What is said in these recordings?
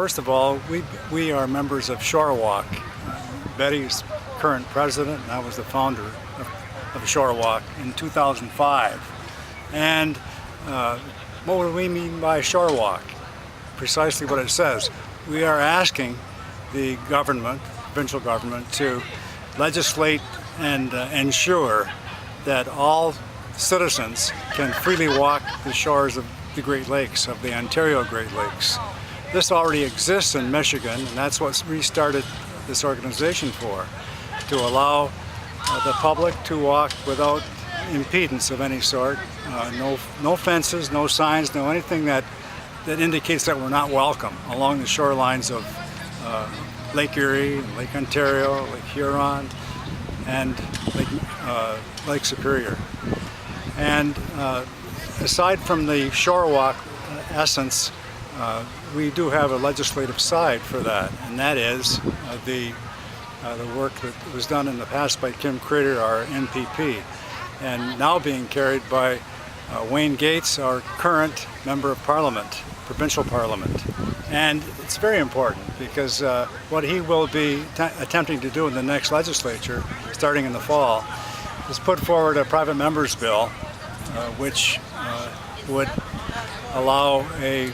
First of all, we are members of Shorewalk. Betty's current president, and I was the founder of Shorewalk in 2005. And what do we mean by Shorewalk? Precisely what it says. We are asking the government, provincial government, to legislate and ensure that all citizens can freely walk the shores of the Great Lakes, of the Ontario Great Lakes. This already exists in Michigan, and that's what we started this organization for, to allow the public to walk without impedance of any sort. No fences, no signs, no anything that indicates that we're not welcome along the shorelines of Lake Erie, Lake Ontario, Lake Huron, and Lake Superior. And aside from the Shorewalk essence, we do have a legislative side for that, and that is the work that was done in the past by Kim Crater, our MPP, and now being carried by Wayne Gates, our current Member of Parliament, Provincial Parliament. And it's very important because what he will be attempting to do in the next legislature, starting in the fall, is put forward a private member's bill which would allow a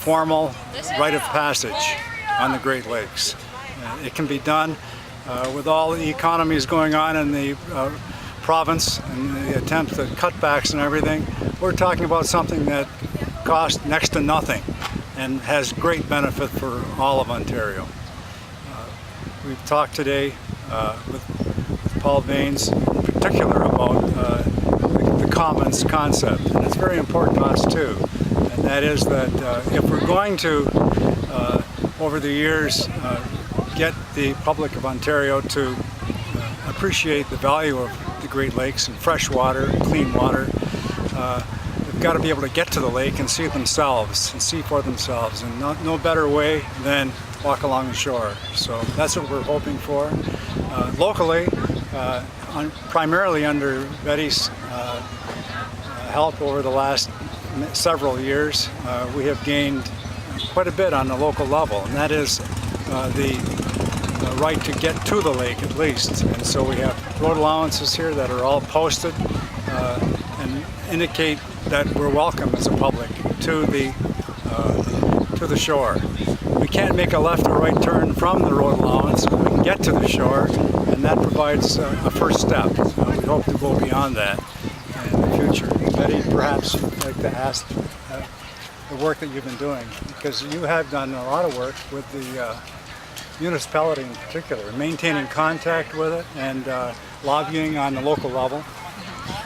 formal rite of passage on the Great Lakes. It can be done with all the economies going on in the province and the attempts at cutbacks and everything. We're talking about something that costs next to nothing and has great benefit for all of Ontario. We've talked today with Paul Baines in particular about the commons concept, and it's very important to us too. And that is that if we're going to, over the years, get the public of Ontario to appreciate the value of the Great Lakes and fresh water, clean water, they've got to be able to get to the lake and see themselves and see for themselves, and no better way than walk along the shore. So that's what we're hoping for. Locally, primarily under Betty's help over the last several years, we have gained quite a bit on the local level, and that is the right to get to the lake at least. And so we have road allowances here that are all posted and indicate that we're welcome as a public to the shore. We can't make a left or right turn from the road allowance, but we can get to the shore, and that provides a first step. We hope to go beyond that in the future. Betty, perhaps you'd like to ask the work that you've been doing, because you have done a lot of work with the municipality in particular, maintaining contact with it and lobbying on the local level.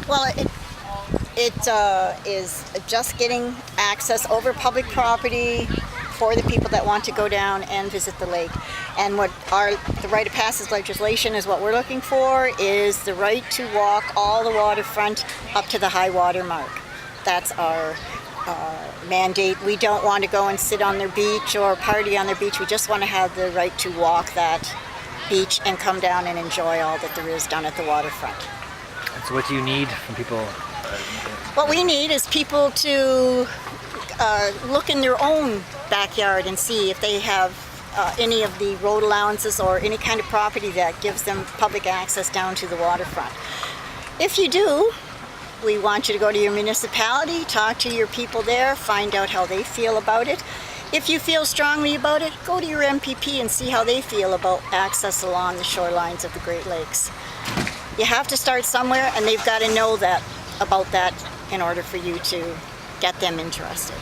Well, it is just getting access over public property for the people that want to go down and visit the lake. And what the right of passage legislation is, what we're looking for is the right to walk all the waterfront up to the high water mark. That's our mandate. We don't want to go and sit on their beach or party on their beach. We just want to have the right to walk that beach and come down and enjoy all that there is down at the waterfront. So what do you need from people? What we need is people to look in their own backyard and see if they have any of the road allowances or any kind of property that gives them public access down to the waterfront. If you do, we want you to go to your municipality, talk to your people there, find out how they feel about it. If you feel strongly about it, go to your MPP and see how they feel about access along the shorelines of the Great Lakes. You have to start somewhere, and they've got to know about that in order for you to get them interested.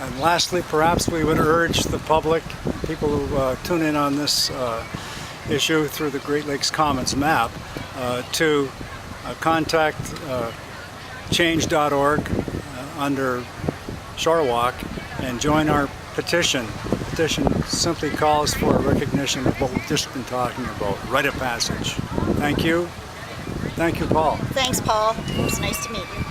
And lastly, perhaps we would urge the public, people who tune in on this issue through the Great Lakes Commons map, to contact change.org under Shorewalk and join our petition. The petition simply calls for a recognition of what we've just been talking about, rite of passage. Thank you. Thank you, Paul. Thanks, Paul. It was nice to meet you.